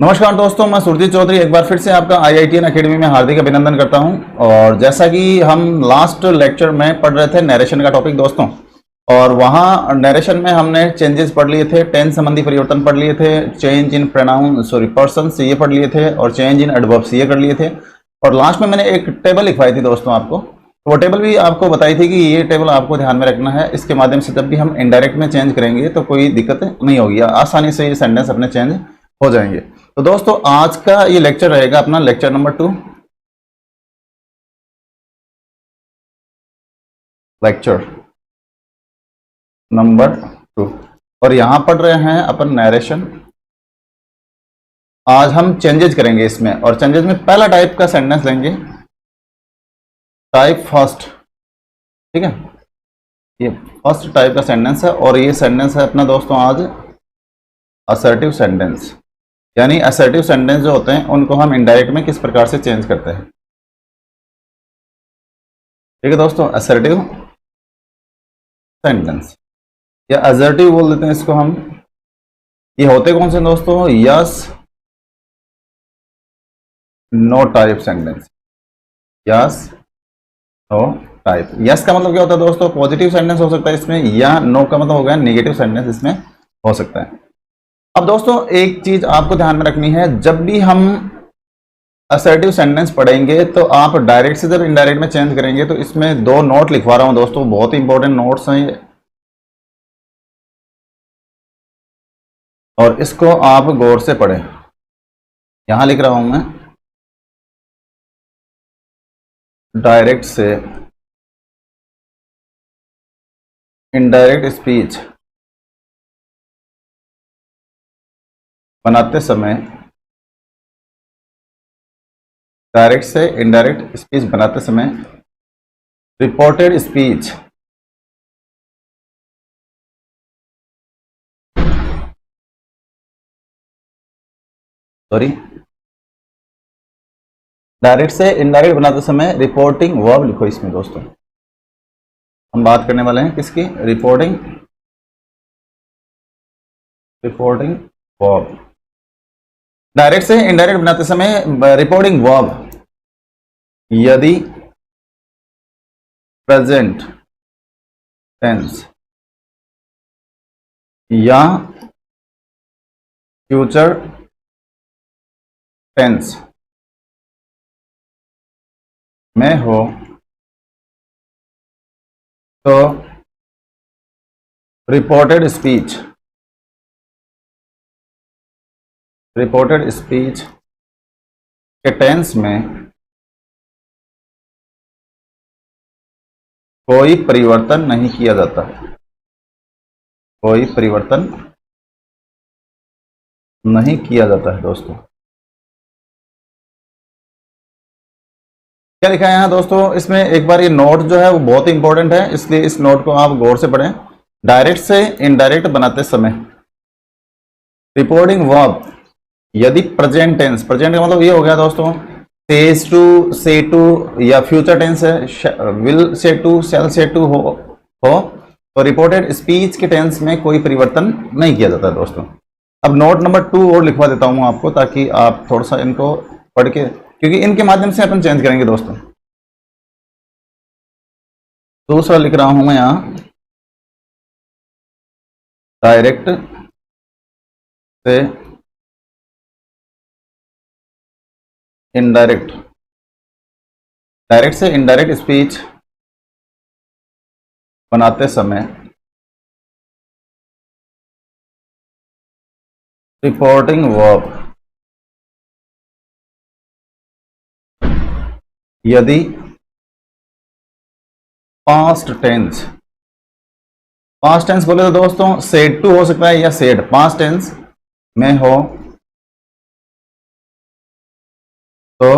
नमस्कार दोस्तों, मैं सुरजीत चौधरी एक बार फिर से आपका IITN अकेडमी में हार्दिक अभिनंदन करता हूं। और जैसा कि हम लास्ट लेक्चर में पढ़ रहे थे नरेशन का टॉपिक दोस्तों, और वहां नरेशन में हमने चेंजेस पढ़ लिए थे, टेंस संबंधी परिवर्तन पढ़ लिए थे, चेंज इन पर्सन्स ये पढ़ लिए थे, और चेंज इन एडवर्ब्स ये कर लिए थे। और लास्ट में मैंने एक टेबल लिखवाई थी दोस्तों आपको, वो टेबल भी आपको बताई थी कि ये टेबल आपको ध्यान में रखना है। इसके माध्यम से जब भी हम इनडायरेक्ट में चेंज करेंगे तो कोई दिक्कत नहीं होगी, आसानी से ये सेंटेंस अपने चेंज हो जाएंगे। तो दोस्तों आज का ये लेक्चर रहेगा अपना लेक्चर नंबर 2, लेक्चर नंबर 2। और यहां पढ़ रहे हैं अपन नरेशन। आज हम चेंजेस करेंगे इसमें, और चेंजेस में पहला टाइप का सेंटेंस लेंगे, टाइप फर्स्ट। ठीक है, ये फर्स्ट टाइप का सेंटेंस है, और ये सेंटेंस है अपना दोस्तों आज असर्टिव सेंटेंस। यानी असर्टिव सेंटेंस जो होते हैं उनको हम इनडायरेक्ट में किस प्रकार से चेंज करते हैं। ठीक है दोस्तों, असर्टिव सेंटेंस या असर्टिव बोल देते हैं इसको हम। ये होते कौन से दोस्तों? Yes no type sentence. Yes no type. Yes का मतलब क्या होता है दोस्तों? पॉजिटिव सेंटेंस हो सकता है इसमें, या नो का मतलब हो गया नेगेटिव सेंटेंस इसमें हो सकता है। अब दोस्तों एक चीज आपको ध्यान में रखनी है, जब भी हम असर्टिव सेंटेंस पढ़ेंगे तो आप डायरेक्ट से जब इनडायरेक्ट में चेंज करेंगे तो इसमें 2 नोट लिखवा रहा हूं दोस्तों, बहुत ही इंपॉर्टेंट नोट्स हैं ये, और इसको आप गौर से पढ़ें। यहां लिख रहा हूं मैं, डायरेक्ट से इनडायरेक्ट स्पीच बनाते समय, डायरेक्ट से इनडायरेक्ट स्पीच बनाते समय रिपोर्टेड स्पीच डायरेक्ट से इनडायरेक्ट बनाते समय रिपोर्टिंग वर्ब लिखो इसमें दोस्तों। हम बात करने वाले हैं किसकी? Reporting verb. डायरेक्ट से इनडायरेक्ट बनाते समय रिपोर्टिंग वर्ब यदि प्रेजेंट टेंस या फ्यूचर टेंस में हो तो रिपोर्टेड स्पीच के टेंस में कोई परिवर्तन नहीं किया जाता है। कोई परिवर्तन नहीं किया जाता है दोस्तों। क्या लिखा है यहाँ दोस्तों? इसमें एक बार ये नोट जो है वो बहुत ही इंपॉर्टेंट है, इसलिए इस नोट को आप गौर से पढ़ें। डायरेक्ट से इनडायरेक्ट बनाते समय रिपोर्टिंग वर्ब यदि प्रेजेंट टेंस, प्रेजेंट का मतलब ये हो गया दोस्तों सेज टू, से टू, या फ्यूचर टेंस है विल से टू, शैल से टू हो तो रिपोर्टेड स्पीच के टेंस में कोई परिवर्तन नहीं किया जाता है दोस्तों। अब नोट नंबर 2 और लिखवा देता हूं आपको, ताकि आप थोड़ा सा इनको पढ़ के, क्योंकि इनके माध्यम से अपन चेंज करेंगे दोस्तों। दूसरा लिख रहा हूं मैं यहां, डायरेक्ट से इनडायरेक्ट, डायरेक्ट से इनडायरेक्ट स्पीच बनाते समय रिपोर्टिंग वर्ब यदि पास्ट टेंस बोले तो दोस्तों सेड टू हो सकता है या सेड, पास्ट टेंस में हो तो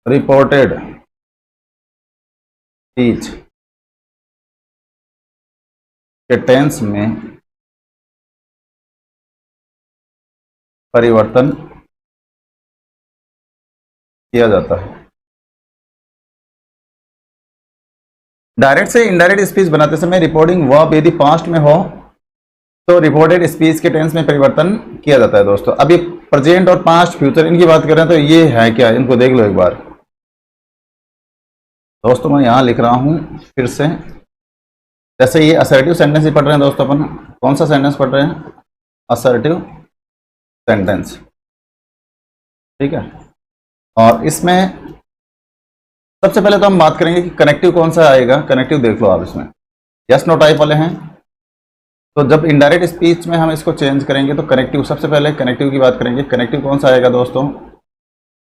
रिपोर्टेड स्पीच के टेंस में परिवर्तन किया जाता है। डायरेक्ट से इनडायरेक्ट स्पीच बनाते समय रिपोर्टिंग वर्ब यदि पास्ट में हो तो रिपोर्टेड स्पीच के टेंस में परिवर्तन किया जाता है दोस्तों। अब ये प्रेजेंट और पास्ट फ्यूचर इनकी बात करें तो ये है क्या, इनको देख लो एक बार दोस्तों। मैं यहाँ लिख रहा हूँ फिर से, जैसे ये असर्टिव सेंटेंस ही पढ़ रहे हैं दोस्तों अपन। कौन सा सेंटेंस पढ़ रहे हैं? असर्टिव सेंटेंस, ठीक है। और इसमें सबसे पहले तो हम बात करेंगे कि कनेक्टिव कौन सा आएगा। कनेक्टिव देख लो आप, इसमें यस नो टाइप वाले हैं। तो जब इनडायरेक्ट स्पीच में हम इसको चेंज करेंगे तो कनेक्टिव, सबसे पहले कनेक्टिव की बात करेंगे। कनेक्टिव कौन सा आएगा दोस्तों?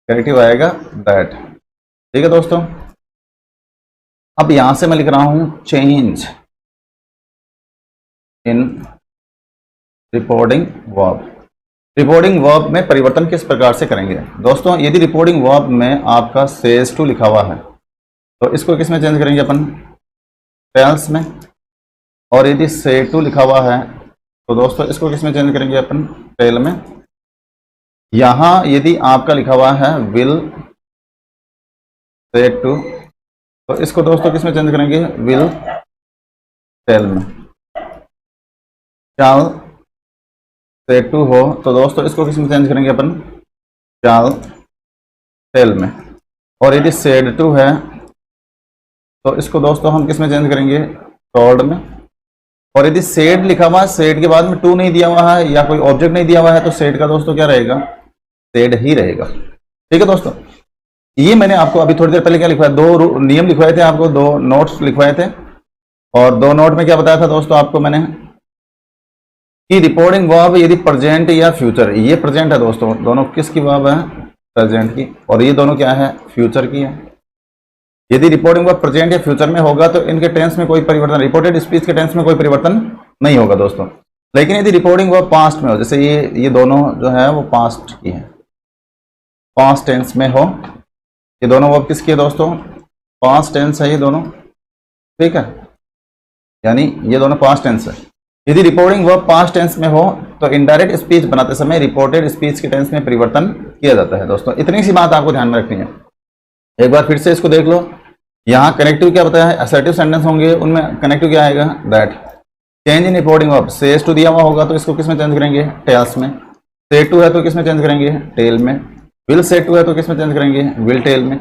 कनेक्टिव आएगा दैट, ठीक है दोस्तों। अब यहां से मैं लिख रहा हूं change in reporting verb. Reporting verb में परिवर्तन किस प्रकार से करेंगे दोस्तों? यदि रिपोर्टिंग वर्ब में आपका सेज टू लिखा हुआ है तो इसको किस में चेंज करेंगे अपन? टेल्स में। और यदि से टू लिखा हुआ है तो दोस्तों इसको किस में चेंज करेंगे अपन? टेल में। यहां यदि आपका लिखा हुआ है विल से टू तो इसको दोस्तों किस में चेंज करेंगे? विल टेल में। चाल से टू हो तो दोस्तों इसको किस में चेंज करेंगे अपन? चाल टेल में। और यदि सेड टू है तो इसको दोस्तों हम किस में चेंज करेंगे? टोल्ड में। और यदि सेड लिखा हुआ है, सेड के बाद में टू नहीं दिया हुआ है या कोई ऑब्जेक्ट नहीं दिया हुआ है तो सेड का दोस्तों क्या रहेगा? सेड ही रहेगा, ठीक है दोस्तों। ये मैंने आपको अभी थोड़ी देर पहले क्या लिखवाया, दो नियम लिखवाए थे आपको, दो नोट्स लिखवाए थे। और दो नोट में क्या बताया था दोस्तों आपको मैंने कि रिपोर्टिंग वर्ब यदि प्रेजेंट या फ्यूचर, ये प्रेजेंट है दोस्तों, दोनों किसकी वर्ब है? प्रेजेंट की। और ये दोनों क्या है? फ्यूचर की है। यदि रिपोर्टिंग वर्ब प्रेजेंट या फ्यूचर में होगा तो इनके टेंस में कोई परिवर्तन, रिपोर्टेड स्पीच के टेंस में कोई परिवर्तन नहीं होगा दोस्तों। लेकिन यदि रिपोर्टिंग वर्ब पास्ट में हो, जैसे ये दोनों जो है वो पास्ट की है, पास्ट टेंस में हो, ये दोनों वर्ब किसकी है दोस्तों? पास्ट टेंस है ये दोनों, ठीक है। यानी ये दोनों पास्ट टेंस है। यदि रिपोर्टिंग वर्ब पास्ट टेंस में हो तो इनडायरेक्ट स्पीच बनाते समय रिपोर्टेड स्पीच के टेंस में परिवर्तन किया जाता है दोस्तों। इतनी सी बात आपको ध्यान में रखनी है। एक बार फिर से इसको देख लो। यहाँ कनेक्टिव क्या बताया है? असर्टिव सेंटेंस होंगे, उनमें कनेक्टिव क्या आएगा? That. Change in reporting verb, says to दिया हुआ होगा तो इसको किस में चेंज करेंगे? टेल्स में। से टू है तो किस में चेंज करेंगे? टेल में। विल से टू है तो किस में चेंज करेंगे? विल टेल में।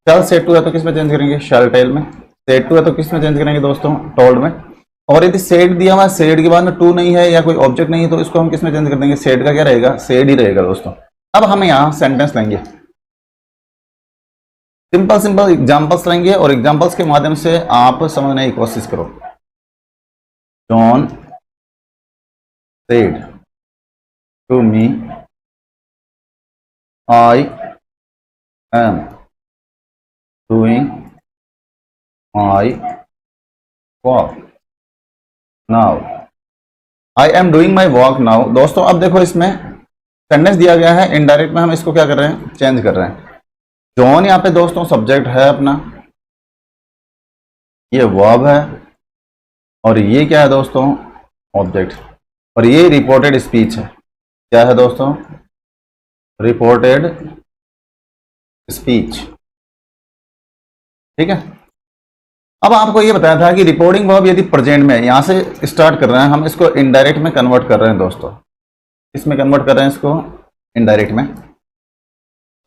शैल से टू है तो किस में चेंज करेंगे? शैल टेल में। से टू है तो किस में चेंज करेंगे दोस्तों? टोल्ड में। और यदि सेड दिया हुआ है, सेड के बाद में टू नहीं है या कोई ऑब्जेक्ट नहीं है तो इसको हम किस में चेंज कर देंगे? सेड का क्या रहेगा? सेड ही रहेगा दोस्तों। अब हम यहाँ सेंटेंस लेंगे, सिंपल सिंपल एग्जांपल्स लेंगे और एग्जांपल्स के माध्यम से आप समझने की कोशिश करो। John said to me I am doing my work now. I am doing my work now. दोस्तों अब देखो इसमें सेंटेंस दिया गया है, इनडायरेक्ट में हम इसको क्या कर रहे हैं? चेंज कर रहे हैं। जॉन यहाँ पे दोस्तों सब्जेक्ट है अपना, ये वर्ब है और ये क्या है दोस्तों? ऑब्जेक्ट। और ये रिपोर्टेड स्पीच है। क्या है दोस्तों? रिपोर्टेड स्पीच, ठीक है। अब आपको ये बताया था कि रिपोर्टिंग वर्ब यदि प्रेजेंट में, यहां से स्टार्ट कर रहे हैं हम, इसको इनडायरेक्ट में कन्वर्ट कर रहे हैं दोस्तों। इसमें कन्वर्ट कर रहे हैं इसको इनडायरेक्ट में।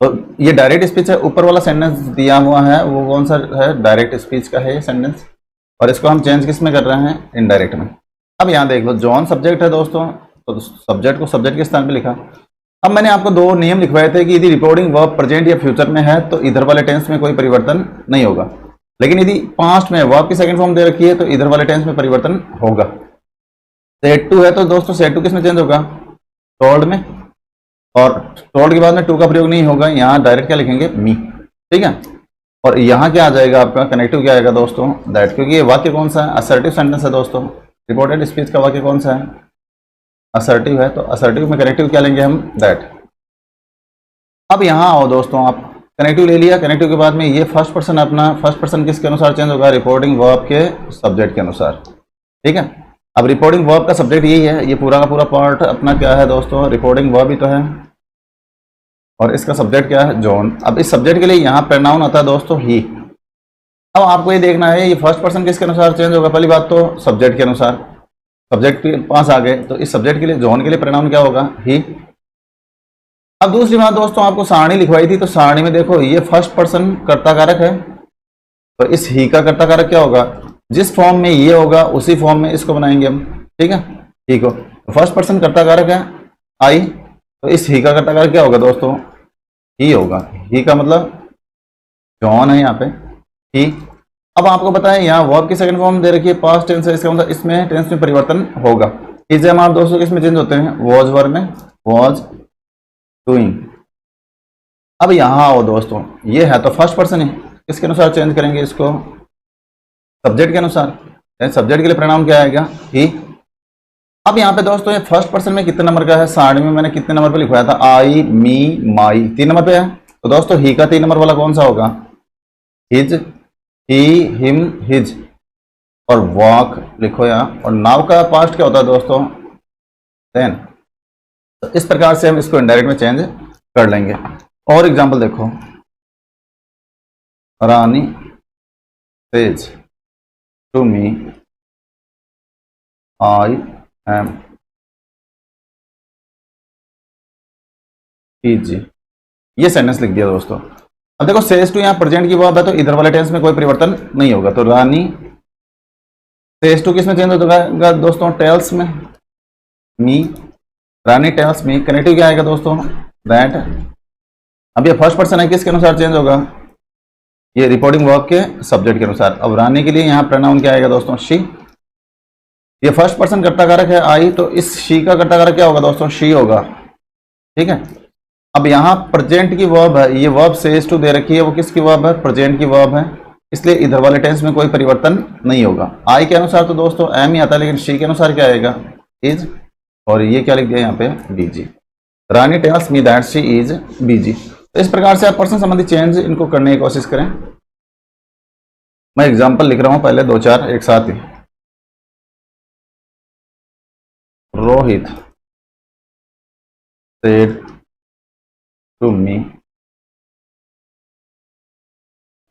तो ये डायरेक्ट स्पीच है। ऊपर वाला सेंटेंस दिया हुआ है वो कौन सा है? डायरेक्ट स्पीच का है ये सेंटेंस। और इसको हम चेंज किस में कर रहे हैं? इनडायरेक्ट में। अब यहाँ देख लो, जॉन सब्जेक्ट है दोस्तों, तो सब्जेक्ट को सब्जेक्ट के स्थान पे लिखा। अब मैंने आपको दो नियम लिखवाए थे कि यदि रिपोर्टिंग वर्ब प्रेजेंट या फ्यूचर में है तो इधर वाले टेंस में कोई परिवर्तन नहीं होगा। लेकिन यदि पास्ट में वर्ब की सेकंड फॉर्म दे रखी है तो इधर वाले टेंस में परिवर्तन होगा। सेड टू है तो दोस्तों सेड टू किस में चेंज होगा? टोल्ड में। और टोल्ड के बाद में टू का प्रयोग नहीं होगा, यहाँ डायरेक्ट क्या लिखेंगे? मी, ठीक है। और यहाँ क्या आ जाएगा आपका? कनेक्टिव क्या आएगा दोस्तों? दैट। क्योंकि ये वाक्य कौन सा है? असर्टिव सेंटेंस है दोस्तों। रिपोर्टेड स्पीच का वाक्य कौन सा है? असर्टिव है। तो असर्टिव में कनेक्टिव क्या लेंगे हम? दैट। अब यहाँ आओ दोस्तों, आप कनेक्टिव ले लिया। कनेक्टिव के बाद में ये फर्स्ट पर्सन, अपना फर्स्ट पर्सन किसके अनुसार चेंज होगा? रिपोर्टिंग वर्ब के सब्जेक्ट के अनुसार, ठीक है। अब रिपोर्टिंग वर्ब का सब्जेक्ट यही है, ये पूरा का पूरा पार्ट अपना क्या है दोस्तों? रिपोर्टिंग वर्ब ही तो है। और इसका सब्जेक्ट क्या है? जॉन। अब इस सब्जेक्ट के लिए यहाँ प्रोनाउन आता है दोस्तों ही। अब आपको ये देखना है ये फर्स्ट पर्सन किसके अनुसार चेंज होगा? पहली बात तो सब्जेक्ट के अनुसार। सब्जेक्ट के पास आ गए, तो इस सब्जेक्ट के लिए जॉन के लिए प्रोनाउन क्या होगा? ही। अब दूसरी बात दोस्तों, आपको सारणी लिखवाई थी, तो सारणी में देखो ये फर्स्ट पर्सन कर्ता कारक है, तो इस ही का कर्ता कारक क्या होगा? जिस फॉर्म में ये होगा उसी फॉर्म में इसको बनाएंगे हम, ठीक है। ही को फर्स्ट पर्सन कर्ता कारक है आई, तो इस ही का कर्ता कारक क्या होगा दोस्तों? ही होगा। ही का मतलब जॉन है यहाँ पे, ही। अब आपको पता है यहाँ वर्ब की सेकंड फॉर्म दे रखी है, पास्ट टेंस है, इसका मतलब इसमें टेंस में परिवर्तन होगा। इस जमा आप दोस्तों किसमें चेंज होते हैं? वॉज वर्ब में, वॉज डूइंग। अब यहाँ आओ दोस्तों, ये है तो फर्स्ट पर्सन है, किसके अनुसार चेंज करेंगे इसको? सब्जेक्ट के अनुसार। सब्जेक्ट के लिए प्रोनाउन क्या आएगा? ही। अब यहाँ पे दोस्तों ये फर्स्ट पर्सन में कितने नंबर का है? सारणी में मैंने कितने नंबर पे लिखवाया था? आई, मी, माई, 3 नंबर पे है। तो दोस्तों ही का 3 नंबर वाला कौन सा होगा? हिज, ही, हिम, हिज। और वॉक लिखो यहाँ। और नाउ का पास्ट क्या होता है दोस्तों? देन। तो इस प्रकार से हम इसको इनडायरेक्ट में चेंज कर लेंगे। और एग्जांपल देखो, Rani says to me I am easy. ये सेंटेंस लिख दिया दोस्तों। अब देखो सेज टू यहाँ प्रेजेंट की वर्ब है, तो इधर वाले टेंस में कोई परिवर्तन नहीं होगा। तो रानी सेज टू किस में चेंज होगा दोस्तों? टेल्स में। मी, रानी टेल्स मी, कनेक्टिव क्या आएगा दोस्तों? दैट। अब ये फर्स्ट पर्सन है, किसके अनुसार चेंज होगा? ये रिपोर्टिंग वर्ब के सब्जेक्ट के अनुसार। अब रानी के लिए यहाँ प्रोनाउन क्या आएगा दोस्तों? शी। ये फर्स्ट पर्सन कर्ता कारक है आई, तो इस शी का कर्ता कारक क्या होगा दोस्तों? शी होगा, ठीक है। अब यहाँ प्रेजेंट की वर्ब है, ये वर्ब सेज टू दे रखी है, वो किसकी वर्ब है? प्रेजेंट की वर्ब है, इसलिए इधर वाले टेंस में कोई परिवर्तन नहीं होगा। आई के अनुसार तो दोस्तों एम ही आता है, लेकिन शी के अनुसार क्या आएगा? इज। और ये क्या लिख दिया यहाँ पे? Busy. Rani tells me that she is busy. तो इस प्रकार से आप पर्सन संबंधी चेंज इनको करने की कोशिश करें। मैं एग्जाम्पल लिख रहा हूं पहले 2-4 एक साथ ही। Rohit said to me,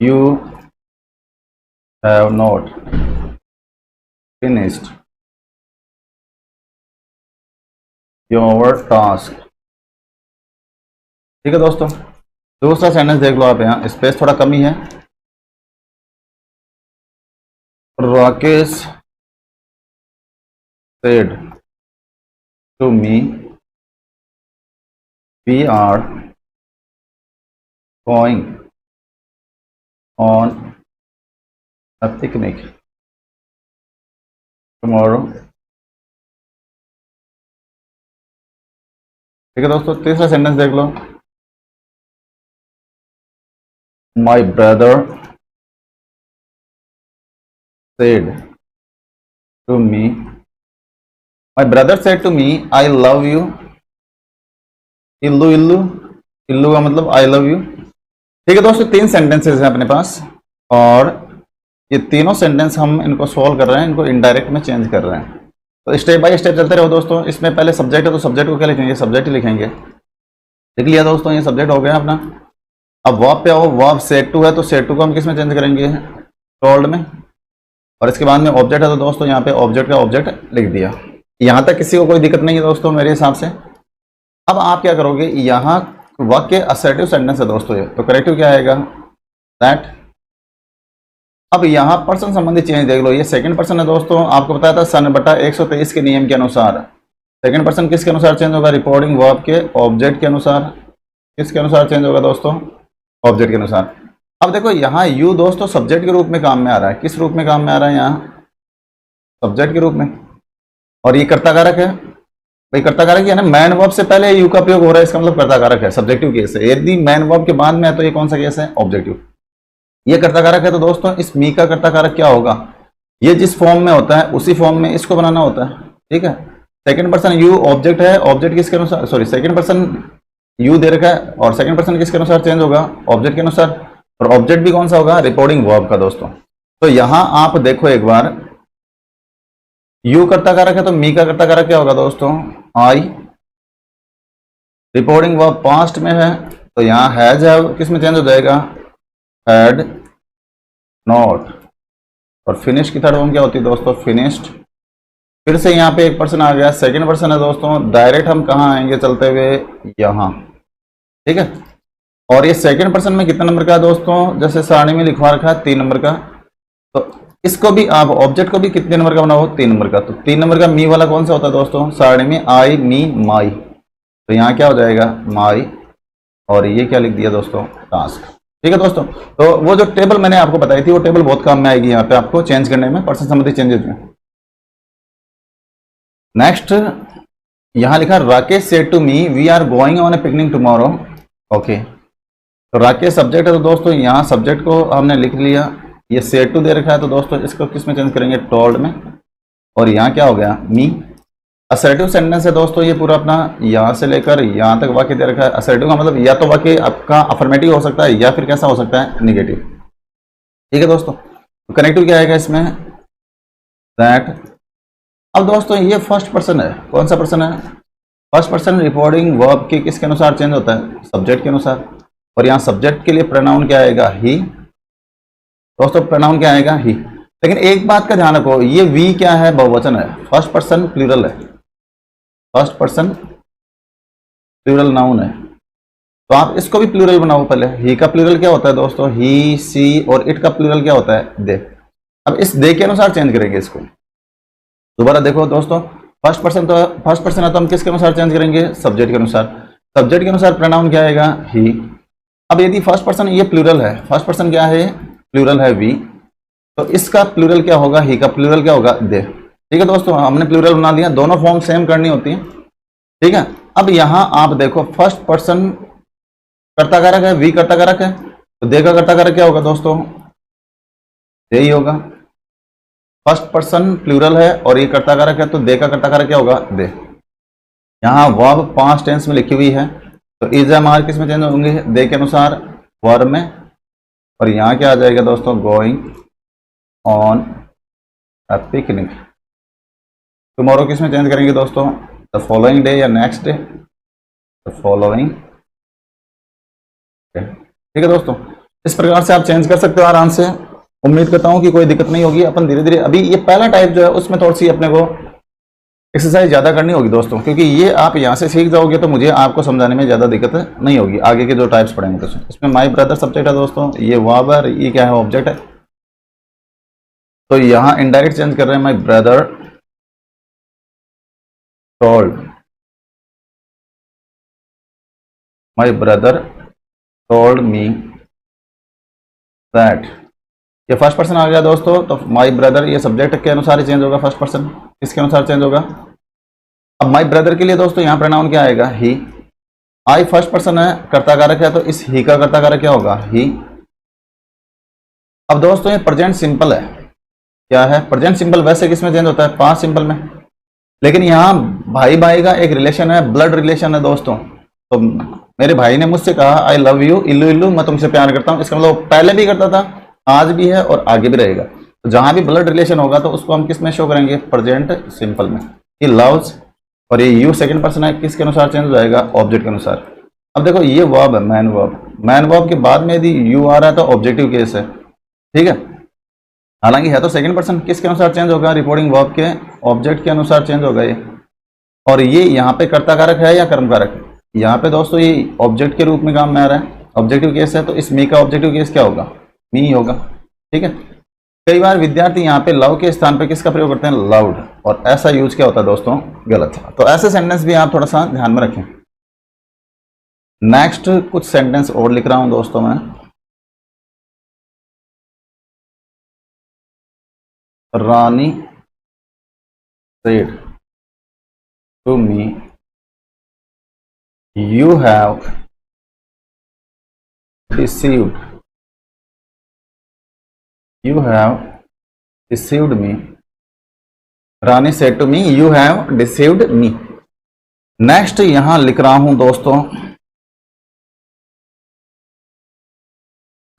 you have not finished your task। ठीक है दोस्तों, दूसरा सेंटेंस देख लो आप, यहाँ स्पेस थोड़ा कमी है। Rakesh said to me, we are going on a picnic tomorrow। ठीक है दोस्तों, तीसरा सेंटेंस देख लो। My brother said to me, my brother said to me, I love you। इल्लू इल्लू, इल्लू का मतलब आई लव यू। ठीक है दोस्तों, 3 सेंटेंसेस हैं अपने पास, और ये तीनों सेंटेंस हम इनको सॉल्व कर रहे हैं, इनको इनडायरेक्ट में चेंज कर रहे हैं। तो स्टेप बाय स्टेप चलते रहो दोस्तों। इसमें पहले सब्जेक्ट है, तो सब्जेक्ट को क्या लिखेंगे? सब्जेक्ट ही लिखेंगे। लिख लिया दोस्तों, ये सब्जेक्ट हो गया अपना। अब वर्ब पे आओ, वर्ब सेड टू है, तो सेड टू को हम किस में चेंज करेंगे? टोल्ड में। और इसके बाद में ऑब्जेक्ट है, तो दोस्तों यहाँ पे ऑब्जेक्ट का ऑब्जेक्ट लिख दिया। यहाँ तक किसी को कोई दिक्कत नहीं है दोस्तों मेरे हिसाब से। अब आप क्या करोगे? यहाँ वाक्य असर्टिव सेंटेंस है दोस्तों ये, तो करेक्टिव क्या आएगा? दैट। अब यहाँ पर्सन संबंधी चेंज देख लो, ये सेकंड पर्सन है दोस्तों। आपको बताया था सन बटा 123 के नियम के अनुसार सेकंड पर्सन किसके अनुसार चेंज होगा? रिपोर्टिंग वर्ब के ऑब्जेक्ट के अनुसार। किसके अनुसार चेंज होगा दोस्तों? ऑब्जेक्ट के अनुसार। अब देखो यहाँ यू दोस्तों सब्जेक्ट के रूप में काम में आ रहा है। किस रूप में काम में आ रहा है? यहाँ सब्जेक्ट के रूप में। और ये कर्ता कारक है, भाई कर्ता कारक है ना, मैन वर्ब से पहले यू का प्रयोग हो रहा है, इसका मतलब कर्ता कारक है, सब्जेक्टिव केस है। यदि मैन वर्ब के बाद में है तो ये कौन सा केस है? ऑब्जेक्टिव। ये कर्ता कारक है, तो दोस्तों इस मी का कर्ता कारक क्या होगा? ये जिस फॉर्म में होता है उसी फॉर्म में इसको बनाना होता है, ठीक है। सेकंड पर्सन यू ऑब्जेक्ट है, ऑब्जेक्ट किसके अनुसार, sorry second person you they रखा है, और सेकंड पर्सन किसके अनुसार चेंज होगा? ऑब्जेक्ट के अनुसार। और ऑब्जेक्ट भी कौन सा होगा? रिपोर्टिंग वर्ब का दोस्तों। तो यहां आप देखो एक बार, यू कर्ता कारक है, तो मी का कर्ता कारक क्या होगा दोस्तों? आई। रिपोर्टिंग वर्ब पास्ट में है, तो यहाँ हैज है, किस में चेंज हो जाएगा? Had not. और फिनिश की थर्ड फॉर्म क्या होती है दोस्तों? फिनिश्ड। फिर से यहाँ पे एक पर्सन आ गया, सेकंड पर्सन है दोस्तों, डायरेक्ट हम कहाँ आएंगे चलते हुए, यहाँ, ठीक है। और ये सेकंड पर्सन में कितने नंबर का है दोस्तों, जैसे सारणी में लिखवा रखा है 3 नंबर का, तो इसको भी आप ऑब्जेक्ट को भी कितने नंबर का बनाओ, 3 नंबर का। तो 3 नंबर का मी वाला कौन सा होता है दोस्तों, सारणी में आई मी माई, तो यहाँ क्या हो जाएगा माई, और ये क्या लिख दिया दोस्तों, टास्क, ठीक है दोस्तों। तो वो जो टेबल मैंने आपको बताई थी वो टेबल बहुत काम में आएगी यहाँ पे आपको चेंज करने में, पर्सन संबंधी चेंजेस में। नेक्स्ट यहाँ लिखा Rakesh said to me we are going on a picnic tomorrow, okay. तो राकेश सब्जेक्ट है, तो दोस्तों यहाँ सब्जेक्ट को हमने लिख लिया, ये सेड टू दे रखा है, तो दोस्तों इसको किस में चेंज करेंगे, टोल्ड में, और यहाँ क्या हो गया मी। असर्टिव सेंटेंस है दोस्तों ये पूरा अपना, यहाँ से लेकर यहाँ तक वाक्य दे रखा है। असर्टिव का मतलब या तो वाक्य आपका अफर्मेटिव हो सकता है या फिर कैसा हो सकता है, निगेटिव, ठीक है दोस्तों। तो कनेक्टिव क्या आएगा इसमें, दैट। अब दोस्तों ये फर्स्ट पर्सन है, कौन सा पर्सन है, फर्स्ट पर्सन रिपोर्टिंग वर्ब के किसके अनुसार चेंज होता है, सब्जेक्ट के अनुसार। और यहाँ सब्जेक्ट के लिए प्रोनाउन क्या आएगा, ही, दोस्तों प्रोनाउन क्या आएगा, ही। लेकिन एक बात का ध्यान रखो, ये वी क्या है, बहुवचन है, फर्स्ट पर्सन प्लूरल है, फर्स्ट पर्सन प्लूरल नाउन है, तो आप इसको भी प्लूरल बनाओ पहले। ही का प्लूरल क्या होता है दोस्तों, ही सी, और इट का प्लूरल क्या होता है, दे। अब इस दे के अनुसार चेंज करेंगे इसको, दोबारा देखो दोस्तों, फर्स्ट पर्सन है तो हम किसके अनुसार चेंज करेंगे, सब्जेक्ट के अनुसार। सब्जेक्ट के अनुसार प्रोनाउन क्या आएगा, ही। अब यदि फर्स्ट पर्सन ये प्लूरल है, फर्स्ट पर्सन क्या है, प्लूरल है वी, तो इसका प्लूरल क्या होगा, ही का प्लूरल क्या होगा, दे, ठीक है दोस्तों। हमने प्लूरल बना दिया, दोनों फॉर्म सेम करनी होती है, ठीक है। अब यहां आप देखो फर्स्ट पर्सन कर्ता कारक है, वी कर्ता कारक है, तो दे का कर्ता कारक क्या होगा दोस्तों, दे ही होगा। फर्स्ट पर्सन प्लूरल है और ये कर्ता कारक है, तो दे का कर्ता कारक क्या होगा, दे। यहाँ वर्ब पास्ट टेंस में लिखी हुई है, तो इज एम आर किस में चेंज होंगे, दे के अनुसार वर्ब में, और यहाँ क्या आ जाएगा दोस्तों, going on a picnic. Tomorrow किस में चेंज करेंगे दोस्तों, द फॉलोइंग डे या नेक्स्ट डे, द फॉलोइंग, ठीक है दोस्तों। इस प्रकार से आप चेंज कर सकते हो आराम से। उम्मीद करता हूं कि कोई दिक्कत नहीं होगी। अपन धीरे धीरे, अभी ये पहला टाइप जो है उसमें थोड़ी सी अपने को एक्सरसाइज ज़्यादा करनी होगी दोस्तों, क्योंकि ये आप यहाँ से सीख जाओगे तो मुझे आपको समझाने में ज़्यादा दिक्कत नहीं होगी। आगे के जो टाइप्स पढ़ेंगे तो इसमें माई ब्रदर सब्जेक्ट है दोस्तों, ये वर्ब है, ये क्या है, ऑब्जेक्ट है। तो यहाँ इनडायरेक्ट चेंज कर रहे हैं, my brother told, my brother told me that. ये फर्स्ट पर्सन आ गया दोस्तों, तो माई ब्रदर ये सब्जेक्ट के अनुसार ही चेंज होगा, फर्स्ट पर्सन किसके अनुसार चेंज होगा। अब माई ब्रदर के लिए दोस्तों यहाँ प्रोनाउन क्या आएगा, ही। आई फर्स्ट पर्सन है, कर्ता कारक है, तो इस ही का कर्ता कारक क्या होगा, ही। अब दोस्तों ये प्रेजेंट सिंपल है, क्या है, प्रेजेंट सिंपल वैसे किस में चेंज होता है, पास्ट सिंपल में। लेकिन यहाँ भाई भाई का एक रिलेशन है, ब्लड रिलेशन है दोस्तों। तो मेरे भाई ने मुझसे कहा आई लव यू, इल्लू इल्लू, मैं तुमसे प्यार करता हूँ, इसका मतलब पहले भी करता था, आज भी है और आगे भी रहेगा। तो जहां भी ब्लड रिलेशन होगा तो उसको हम किस में शो करेंगे, प्रेजेंट सिंपल में। ही लव्स, और ये यू सेकंड पर्सन है, किसके अनुसार चेंज हो जाएगा, ऑब्जेक्ट के अनुसार। अब देखो ये वर्ब है, मैन वर्ब, मैन वर्ब के बाद में यदि यू आ रहा है तो ऑब्जेक्टिव केस है, ठीक है। हालांकि है तो सेकंड पर्सन, किसके अनुसार चेंज होगा, रिपोर्टिंग वर्ब के ऑब्जेक्ट के अनुसार चेंज होगा ये। और ये यहाँ पे कर्ता कारक है या कर्म कारक है, यहाँ पे दोस्तों ये ऑब्जेक्ट के रूप में काम में आ रहा है, ऑब्जेक्टिव केस है, तो इस मी का ऑब्जेक्टिव केस क्या होगा, मी होगा, ठीक है। कई बार विद्यार्थी यहाँ पे लव के स्थान पे किसका प्रयोग करते हैं, लव्ड, और ऐसा यूज क्या होता है दोस्तों, गलत है। तो ऐसे सेंटेंस भी आप थोड़ा सा ध्यान में रखें। नेक्स्ट कुछ सेंटेंस और लिख रहा हूं दोस्तों मैं। रानी said to me you have deceived me। Rani said to me you have deceived me। Next यहां लिख रहा हूं दोस्तों,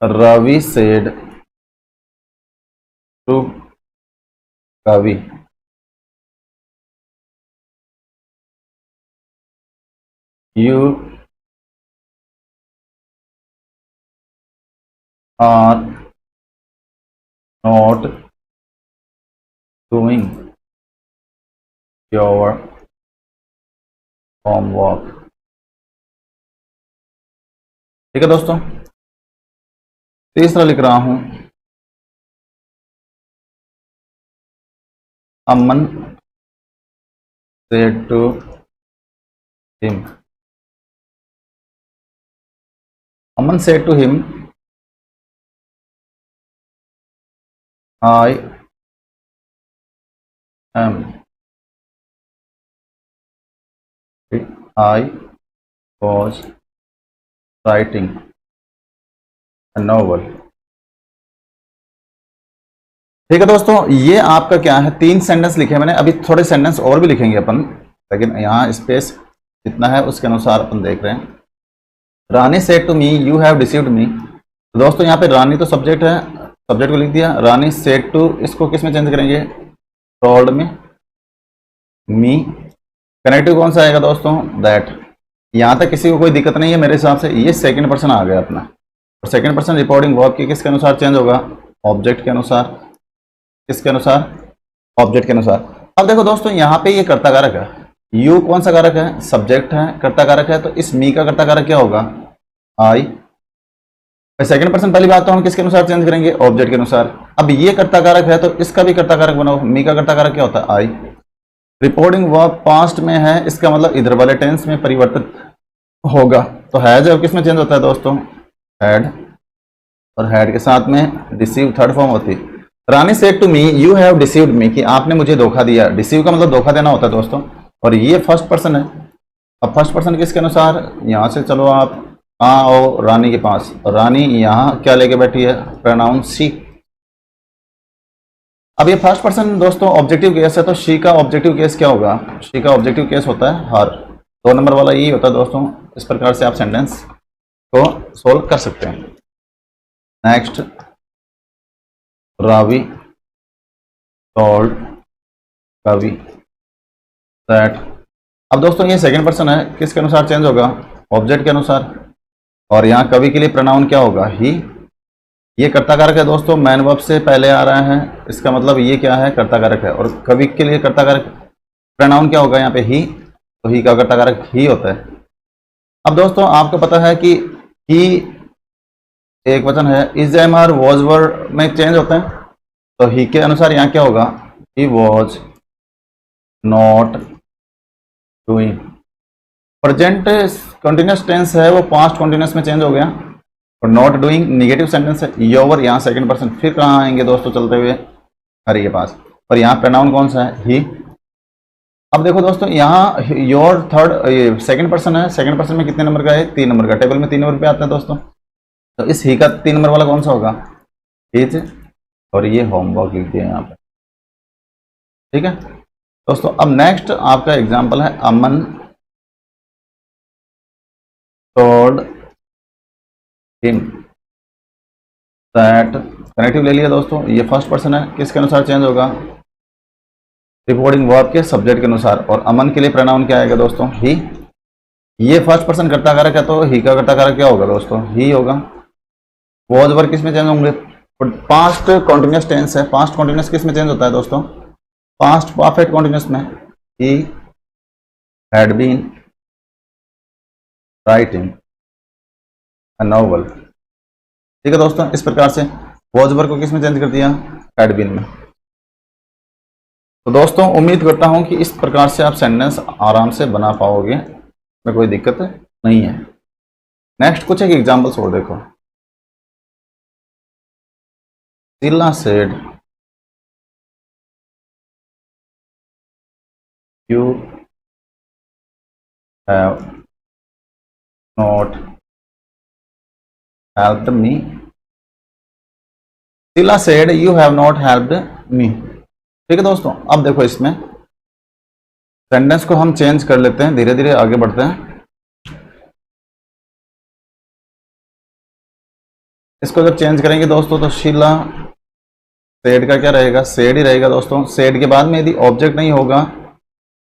रवि said to कवि you are not doing your homework. ठीक है दोस्तों, तीसरा लिख रहा हूं, अमन said to him, Aman said to him, I am, I was writing a novel। ठीक है दोस्तों, ये आपका क्या है, 3 सेंटेंस लिखे हैं मैंने, अभी थोड़े सेंटेंस और भी लिखेंगे अपन, लेकिन यहाँ स्पेस जितना है उसके अनुसार अपन देख रहे हैं। Rani said to me you have deceived me. तो दोस्तों यहाँ पे रानी तो सब्जेक्ट है, सब्जेक्ट को लिख दिया। रानी सेड टू, इसको किस में चेंज करेंगे, टोल्ड में। मी कनेक्टिव कौन सा आएगा दोस्तों, दैट। यहाँ तक किसी को कोई दिक्कत नहीं है मेरे हिसाब से, ये सेकंड पर्सन आ गया अपना। और सेकंड पर्सन रिपोर्टिंग वर्ब के किसके अनुसार चेंज होगा, ऑब्जेक्ट के अनुसार। किसके अनुसार, ऑब्जेक्ट के अनुसार। अब देखो दोस्तों यहाँ पे ये कर्ता कारक है, यू कौन सा कारक है, सब्जेक्ट है, कर्ता कारक है, तो इस मी का कर्ता कारक क्या होगा, आई। सेकंड पर्सन पहली बात तो हम किसके अनुसार चेंज करेंगे, ऑब्जेक्ट के अनुसार। अब ये कर्ता कारक है तो इसका भी कर्ता कारक बनाओ, मी का कर्ता कारक क्या होता है, आई। रिपोर्टिंग वर्ब पास्ट में है, इसका मतलब इधर वाले टेंस में परिवर्तित होगा। तो हैज अब किस में चेंज होता है दोस्तों, हैड। और हैड के साथ में डिसीव थर्ड फॉर्म होती है। Rani said to me you have deceived me, कि आपने मुझे धोखा दिया। डिसीव का मतलब धोखा देना होता है दोस्तों। और ये फर्स्ट पर्सन है। अब फर्स्ट पर्सन किसके अनुसार, यहां से चलो आप आओ रानी के पास, और रानी यहां क्या लेके बैठी है, प्रोनाउन शी। अब ये फर्स्ट पर्सन दोस्तों ऑब्जेक्टिव केस है, तो शी का ऑब्जेक्टिव केस क्या होगा, शी का ऑब्जेक्टिव केस होता है हर। 2 नंबर वाला यही होता है दोस्तों। इस प्रकार से आप सेंटेंस को सोल्व कर सकते हैं। नेक्स्ट, रावी टोल्ड कवि दैट। अब दोस्तों ये सेकंड पर्सन है, किसके अनुसार चेंज होगा, ऑब्जेक्ट के अनुसार। और यहाँ कवि के लिए प्रोनाउन क्या होगा, ही। ये कर्ता कारक है दोस्तों, मैन वर्ब से पहले आ रहा है, इसका मतलब ये क्या है, कर्ता कारक है। और कवि के लिए कर्ता कारक प्रोनाउन क्या होगा यहाँ पे, ही। तो ही का कर्ता कारक ही होता है। अब दोस्तों आपको पता है कि ही एक वचन है, is am are was were में चेंज होते हैं। तो ही के अनुसार यहाँ क्या होगा, he was not doing. Present continuous tense है, वो पास्ट कंटिन्यूस में चेंज हो गया। और नॉट डूइंग निगेटिव सेंटेंस है, योर यहाँ सेकंड पर्सन। फिर कहाँ आएंगे दोस्तों चलते हुए, हरी के पास। और यहाँ प्रोनाउन कौन सा है, ही। अब देखो दोस्तों यहाँ योर थर्ड सेकंड पर्सन है, सेकंड पर्सन में कितने नंबर का है, 3 नंबर का। टेबल में 3 नंबर पे आता है दोस्तों। तो इस ही का 3 नंबर वाला कौन सा होगा, हिज। और ये होमवर्क लिख दिया यहाँ पे। ठीक है दोस्तों। अब नेक्स्ट आपका एग्जाम्पल है, अमन टोल्ड हिम दैट। कनेक्टिव ले लिया दोस्तों, ये फर्स्ट पर्सन है, किसके अनुसार चेंज होगा, रिपोर्टिंग वर्ब के सब्जेक्ट के अनुसार। और अमन के लिए प्रोनाउन क्या आएगा दोस्तों, ही। ये फर्स्ट पर्सन कर्ता कारक है, तो ही का कर्ता कारक क्या होगा दोस्तों, ही होगा। वॉज वर्ब किस में चेंज होंगे, पास्ट कॉन्टिन्यूस टेंस है, पास्ट कॉन्टिन्यूस किस में चेंज होता है दोस्तों, पास्ट परफेक्ट कॉन्टिन्यूस में। He had been writing a novel. ठीक है दोस्तों, इस प्रकार से वॉज वर्ब को किस में चेंज कर दिया, हैड बीन में। तो दोस्तों उम्मीद करता हूं कि इस प्रकार से आप सेंटेंस आराम से बना पाओगे, में कोई दिक्कत नहीं है। नेक्स्ट कुछ एक एग्जांपल्स और देखो। Sheela said you have not helped me. Sheela said you have not helped me. ठीक है दोस्तों, अब देखो इसमें सेंटेंस को हम चेंज कर लेते हैं, धीरे धीरे आगे बढ़ते हैं। इसको जब चेंज करेंगे दोस्तों, तो शीला सेड का क्या रहेगा, सेड ही रहेगा दोस्तों। सेड के बाद में यदि ऑब्जेक्ट नहीं होगा,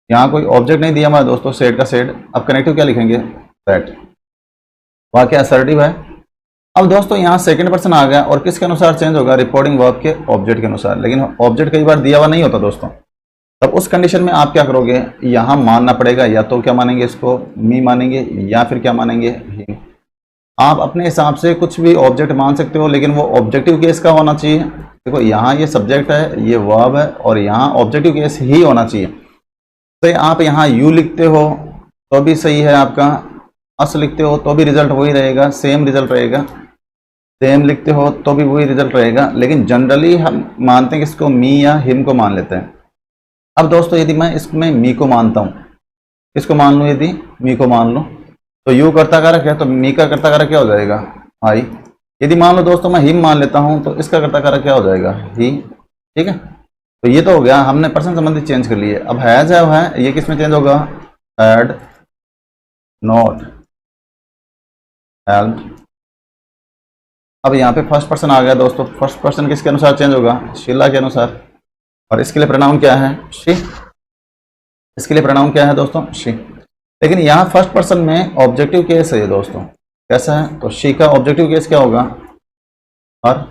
यहाँ कोई ऑब्जेक्ट नहीं दिया हमारा दोस्तों, सेड का सेड। अब कनेक्टिव क्या लिखेंगे, दैट। वाक्य असर्टिव है। अब दोस्तों यहाँ सेकंड पर्सन आ गया, और किसके अनुसार चेंज होगा, रिपोर्टिंग वर्ब के ऑब्जेक्ट के अनुसार। लेकिन ऑब्जेक्ट कई बार दिया हुआ नहीं होता दोस्तों, तब उस कंडीशन में आप क्या करोगे, यहाँ मानना पड़ेगा, या तो क्या मानेंगे इसको मी मानेंगे, या फिर क्या मानेंगे हिम। आप अपने हिसाब से कुछ भी ऑब्जेक्ट मान सकते हो, लेकिन वो ऑब्जेक्टिव केस का होना चाहिए। देखो यहाँ ये सब्जेक्ट है, ये वर्ब है, और यहाँ ऑब्जेक्टिव केस ही होना चाहिए। तो आप यहाँ यू लिखते हो तो भी सही है आपका, अस लिखते हो तो भी रिजल्ट वही रहेगा, सेम रिजल्ट रहेगा, सेम लिखते हो तो भी वही रिजल्ट रहेगा। लेकिन जनरली हम मानते हैं कि इसको मी या हिम को मान लेते हैं। अब दोस्तों यदि मैं इसमें मी को मानता हूँ, इसको मान लूँ, यदि मी को मान लूँ, तो यू कर्ता कारक है तो मी का कर्ता कारक क्या हो जाएगा, आई। यदि मान लो दोस्तों मैं हिम मान लेता हूँ, तो इसका कर्ता कारक क्या हो जाएगा, ही। ठीक है, तो ये तो हो गया, हमने पर्सन संबंधी चेंज कर लिए। अब हैज है ये किस में चेंज होगा, हैड नॉट हेल्प्ड। अब यहाँ पे फर्स्ट पर्सन आ गया दोस्तों, फर्स्ट पर्सन किसके अनुसार चेंज होगा, शीला के अनुसार। और इसके लिए प्रोनाउन क्या है, शी। इसके लिए प्रोनाउन क्या है दोस्तों, शी। लेकिन यहाँ फर्स्ट पर्सन में ऑब्जेक्टिव केस है ये दोस्तों, कैसा है, तो शी का ऑब्जेक्टिव केस क्या होगा, हर।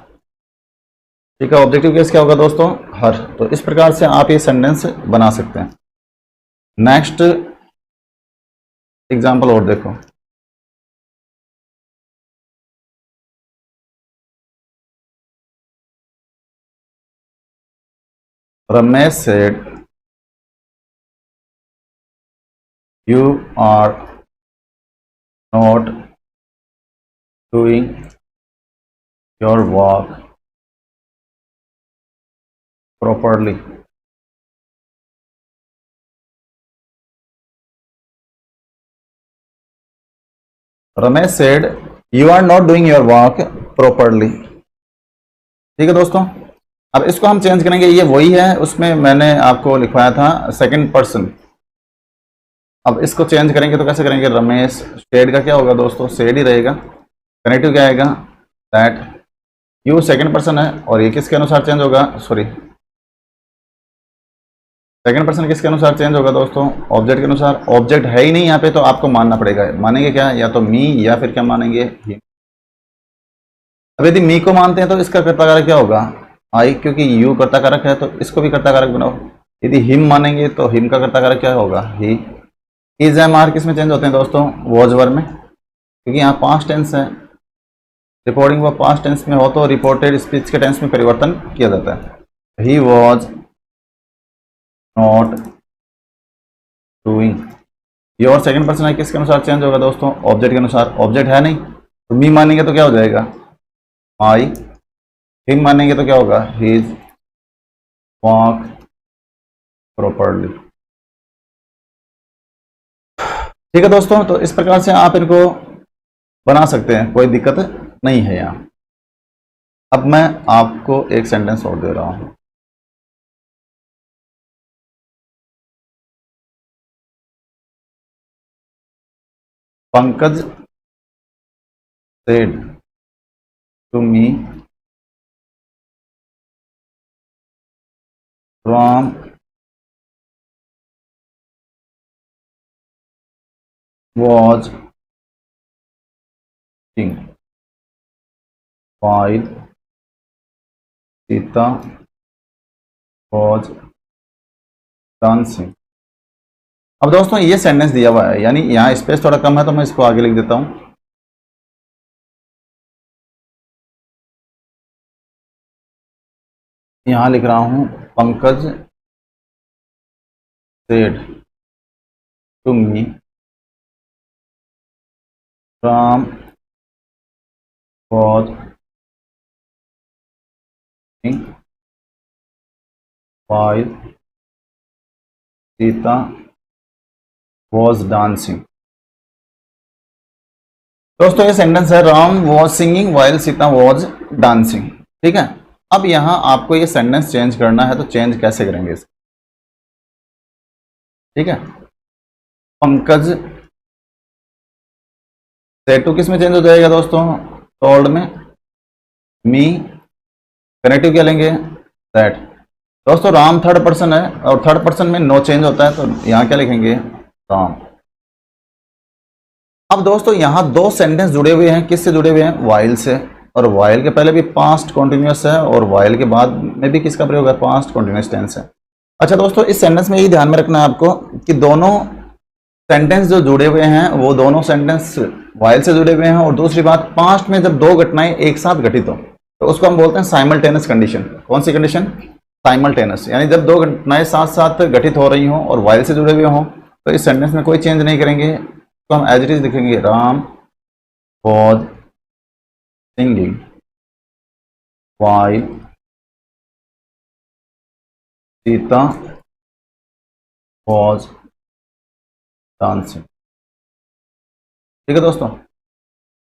शी का ऑब्जेक्टिव केस क्या होगा दोस्तों, हर। तो इस प्रकार से आप ये सेंटेंस बना सकते हैं। नेक्स्ट एग्जाम्पल और देखो, Ramesh said you are not doing your work properly. Ramesh said you are not doing your work properly. ठीक है दोस्तों, अब इसको हम चेंज करेंगे, ये वही है, उसमें मैंने आपको लिखवाया था सेकंड पर्सन। अब इसको चेंज करेंगे तो कैसे करेंगे, रमेश सेड का क्या होगा दोस्तों, सेड ही रहेगा। कनेक्टिव क्या आएगा, दैट। यू सेकंड पर्सन है, और ये किसके अनुसार चेंज होगा, सॉरी सेकंड पर्सन किसके अनुसार चेंज होगा दोस्तों, ऑब्जेक्ट के अनुसार। ऑब्जेक्ट है ही नहीं यहाँ पे, तो आपको मानना पड़ेगा। मानेंगे क्या, या तो मी या फिर क्या मानेंगे, हिम। अब यदि मी को मानते हैं तो इसका कर्ता कारक क्या होगा, आई, क्योंकि यू कर्ता कारक है तो इसको भी कर्ता कारक बनाओ। यदि हिम मानेंगे तो हिम का कर्ता कारक क्या होगा, ही। इज एम आर किस में चेंज होते हैं दोस्तों, वॉज वर्ब में, क्योंकि यहाँ पास्ट टेंस है। रिपोर्टिंग वो पास्ट टेंस में हो तो रिपोर्टेड स्पीच के टेंस में परिवर्तन किया जाता है। ही वॉज नॉट डूइंग। ये और सेकंड पर्सन है, किसके अनुसार चेंज होगा दोस्तों, ऑब्जेक्ट के अनुसार। ऑब्जेक्ट है नहीं तो मी मानेंगे तो क्या हो जाएगा, आई। हिम मानेंगे तो क्या होगा, हिज वॉक प्रॉपरली। ठीक है दोस्तों, तो इस प्रकार से आप इनको बना सकते हैं, कोई दिक्कत नहीं है यहाँ। अब मैं आपको एक सेंटेंस और दे रहा हूं, Pankaj said to me from was while Sita was dancing। अब दोस्तों ये सेंटेंस दिया हुआ है, यानी यहाँ स्पेस थोड़ा कम है तो मैं इसको आगे लिख देता हूं। यहां लिख रहा हूं, Pankaj said to me Ram was while Sita was dancing। दोस्तों ये सेंटेंस है, Ram was singing while Sita was dancing. ठीक है, अब यहां आपको ये सेंटेंस चेंज करना है, तो चेंज कैसे करेंगे इसको। ठीक है, पंकज सेड टू किस में चेंज हो जाएगा दोस्तों, टोल्ड में। मी कनेक्टिव क्या लेंगे, दैट। दोस्तों राम थर्ड पर्सन है, और थर्ड पर्सन में नो चेंज होता है, तो यहां क्या लिखेंगे, राम। अब दोस्तों यहां दो सेंटेंस जुड़े हुए हैं, किससे जुड़े हुए हैं, वाइल से। और वाइल के पहले भी पास्ट कॉन्टिन्यूस है, और वाइल के बाद में भी किसका प्रयोग है, पास्ट कॉन्टिन्यूस टेंस है। अच्छा दोस्तों, इस सेंटेंस में ये ध्यान में रखना है आपको कि दोनों सेंटेंस जो जुड़े हुए हैं वो दोनों सेंटेंस वाइल से जुड़े हुए हैं, और दूसरी बात, पास्ट में जब दो घटनाएं एक साथ घटित हो तो उसको हम बोलते हैं साइमल्टेनियस कंडीशन। कौन सी कंडीशन? साइमल्टेनियस, यानी जब दो घटनाएं साथ साथ घटित हो रही हों और वाइल से जुड़े हुए हों तो इस सेंटेंस में कोई चेंज नहीं करेंगे, तो हम एज इट इज लिखेंगे, Ram was singing while Sita was dancing. ठीक है दोस्तों,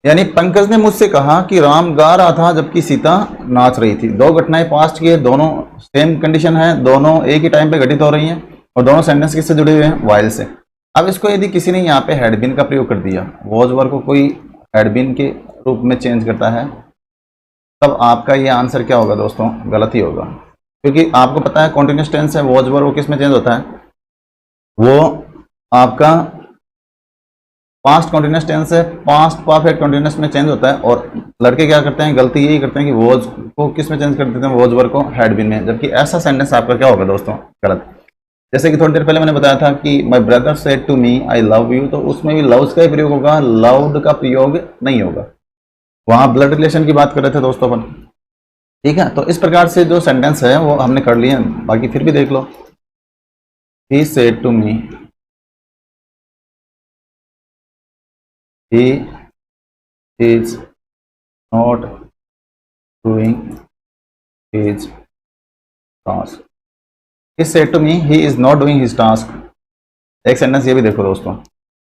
यानी पंकज ने मुझसे कहा कि राम गा रहा था जबकि सीता नाच रही थी। दो घटनाएं पास्ट की है, दोनों सेम कंडीशन है, दोनों एक ही टाइम पे घटित हो रही हैं और दोनों सेंटेंस किससे जुड़े हुए हैं? वाइल से। अब इसको यदि किसी ने यहाँ पे हैड बीन का प्रयोग कर दिया, वॉज वर्ब को कोई हैड बीन के रूप में चेंज करता है, तब आपका ये आंसर क्या होगा दोस्तों? गलत ही होगा, क्योंकि आपको पता है कॉन्टिन्यूस टेंस है, वॉज वर्ब वो किस में चेंज होता है? वो आपका पास्ट कॉन्टिन्यूस टेंस है, पास्ट परफेक्ट कॉन्टिन्यूस में चेंज होता है। और लड़के क्या करते हैं, गलती यही करते हैं कि वॉज को किस में चेंज कर देते हैं? वॉज वर्ब को हैड बीन में, जबकि ऐसा सेंटेंस आपका क्या होगा दोस्तों? गलत। जैसे कि थोड़ी देर पहले मैंने बताया था कि my brother said to me I love you, तो उसमें भी लव्स का ही प्रयोग होगा, लव्ड का प्रयोग नहीं होगा। वहां ब्लड रिलेशन की बात कर रहे थे दोस्तों अपन। ठीक है, तो इस प्रकार से जो सेंटेंस है वो हमने कर लिए हैं, बाकी फिर भी देख लो। He said to me, he is not doing his task. He said to me he is not doing his task. एक सेंटेंस ये भी देखो दोस्तों।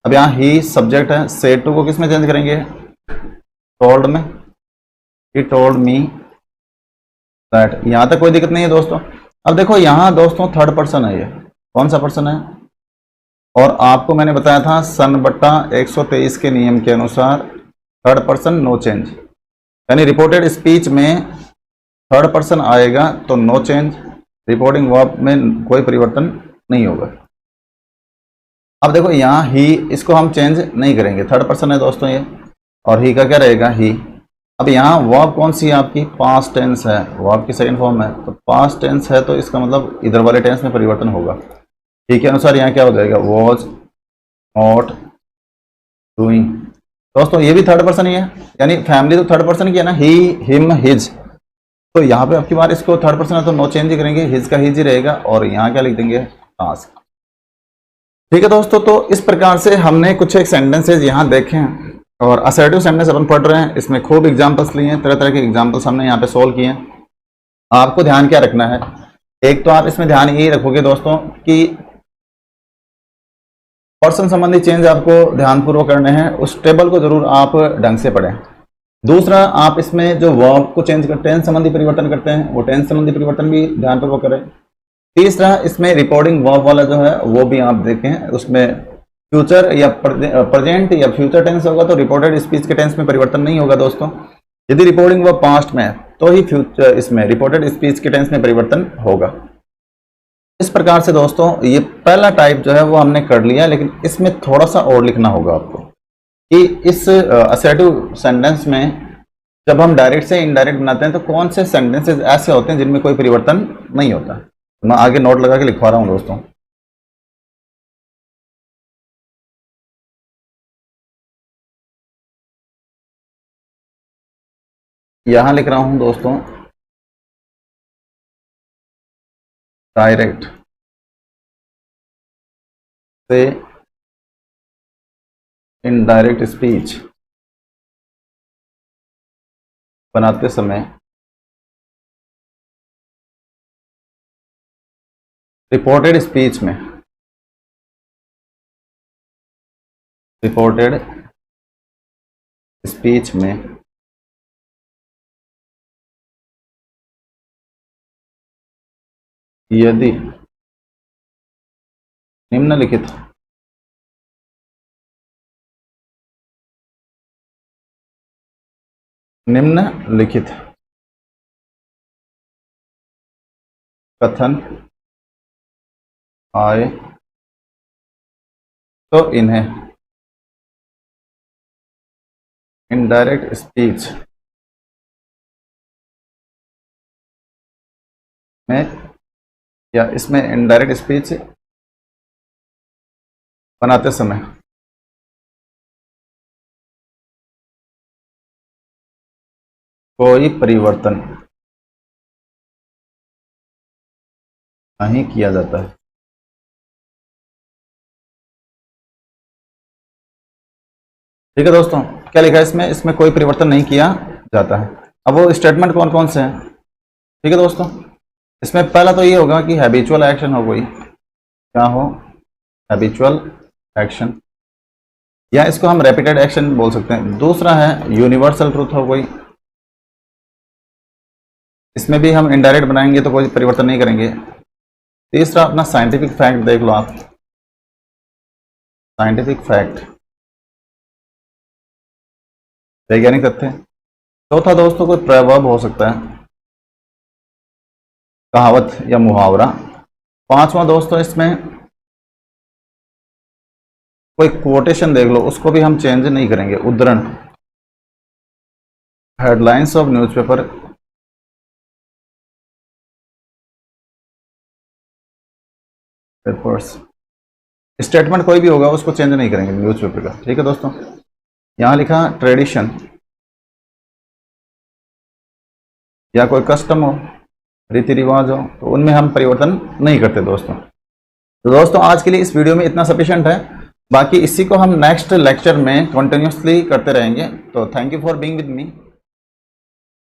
अब यहाँ ही सब्जेक्ट है, सेड टू को किस में चेंज करेंगे? टोल्ड में। He told me that. यहाँ तक कोई दिक्कत नहीं है दोस्तों। अब देखो यहाँ दोस्तों थर्ड पर्सन है, ये कौन सा पर्सन है? और आपको मैंने बताया था सन बट्टा 123 के नियम के अनुसार थर्ड पर्सन नो चेंज, यानी रिपोर्टेड स्पीच में थर्ड पर्सन आएगा तो नो चेंज, रिपोर्टिंग वर्ब में कोई परिवर्तन नहीं होगा। अब देखो यहाँ ही, इसको हम चेंज नहीं करेंगे, थर्ड पर्सन है दोस्तों ये, और ही का क्या रहेगा? ही। अब यहाँ वर्ब कौन सी है आपकी? पास्ट टेंस है, वर्ब की सेकंड फॉर्म है, तो पास्ट टेंस है तो इसका मतलब इधर वाले टेंस में परिवर्तन होगा। ही के अनुसार यहाँ क्या हो जाएगा? Was not doing. दोस्तों ये भी थर्ड पर्सन ही है, यानी फैमिली तो थर्ड पर्सन की है ना, ही हिम हिज, तो यहाँ पे आपकी बार इसको थर्ड पर्सन है तो नो चेंज ही करेंगे, हिज का हिज ही रहेगा, और यहाँ क्या लिख देंगे? टास्क। ठीक है दोस्तों, तो इस प्रकार से हमने कुछ एक सेंटेंसेज यहाँ देखे हैं, और असर्टिव सेंटेंस अपन पढ़ रहे हैं, इसमें खूब एग्जांपल्स लिए हैं, तरह तरह के एग्जांपल्स हमने यहाँ पे सोल्व किए हैं। आपको ध्यान क्या रखना है? एक तो आप इसमें ध्यान यही रखोगे दोस्तों कि पर्सन संबंधी चेंज आपको ध्यानपूर्वक करने हैं, उस टेबल को जरूर आप ढंग से पढ़ें। दूसरा, आप इसमें जो वर्ब को चेंज कर टेंस संबंधी परिवर्तन करते हैं वो टेंस संबंधी परिवर्तन भी ध्यानपूर्वक करें। तीसरा, इसमें रिपोर्टिंग वर्ब वाला जो है वो भी आप देखें, उसमें फ्यूचर या प्रेजेंट या फ्यूचर टेंस होगा तो रिपोर्टेड स्पीच के टेंस में परिवर्तन नहीं होगा दोस्तों। यदि रिपोर्टिंग वर्ब पास्ट में है तो ही फ्यूचर इसमें रिपोर्टेड स्पीच के टेंस में परिवर्तन होगा। इस प्रकार से दोस्तों ये पहला टाइप जो है वो हमने कर लिया, लेकिन इसमें थोड़ा सा और लिखना होगा आपको कि इस असर्टिव सेंटेंस में जब हम डायरेक्ट से इनडायरेक्ट बनाते हैं तो कौन से सेंटेंसेस ऐसे होते हैं जिनमें कोई परिवर्तन नहीं होता। तो मैं आगे नोट लगा के लिखवा रहा हूं दोस्तों। यहां लिख रहा हूं दोस्तों, डायरेक्ट से इनडायरेक्ट स्पीच बनाते समय रिपोर्टेड स्पीच में रिपोर्टेड स्पीच में यदि निम्नलिखित निम्नलिखित कथन आए तो इन्हें इनडायरेक्ट स्पीच में या इसमें इनडायरेक्ट स्पीच बनाते समय कोई परिवर्तन नहीं किया जाता है। ठीक है दोस्तों, क्या लिखा है इसमें? इसमें कोई परिवर्तन नहीं किया जाता है। अब वो स्टेटमेंट कौन कौन से हैं? ठीक है दोस्तों, इसमें पहला तो ये होगा कि हैबिचुअल एक्शन हो कोई, क्या हो? हैबिचुअल एक्शन, या इसको हम रेपिटेड एक्शन बोल सकते हैं। दूसरा है यूनिवर्सल ट्रूथ हो कोई, इसमें भी हम इनडायरेक्ट बनाएंगे तो कोई परिवर्तन नहीं करेंगे। तीसरा अपना साइंटिफिक फैक्ट देख लो आप, साइंटिफिक फैक्ट, वैज्ञानिक तथ्य। चौथा दोस्तों कोई प्रवर्ब हो सकता है, कहावत या मुहावरा। पांचवा दोस्तों इसमें कोई कोटेशन देख लो, उसको भी हम चेंज नहीं करेंगे, उद्धरण, headlines of newspaper, papers. Statement कोई भी होगा उसको चेंज नहीं करेंगे न्यूज़पेपर का। ठीक है दोस्तों, यहां लिखा ट्रेडिशन या कोई कस्टम हो, रीति रिवाज हो, तो उनमें हम परिवर्तन नहीं करते दोस्तों। तो दोस्तों आज के लिए इस वीडियो में इतना सफिशिएंट है, बाकी इसी को हम नेक्स्ट लेक्चर में कंटिन्यूसली करते रहेंगे। तो thank you for being with me.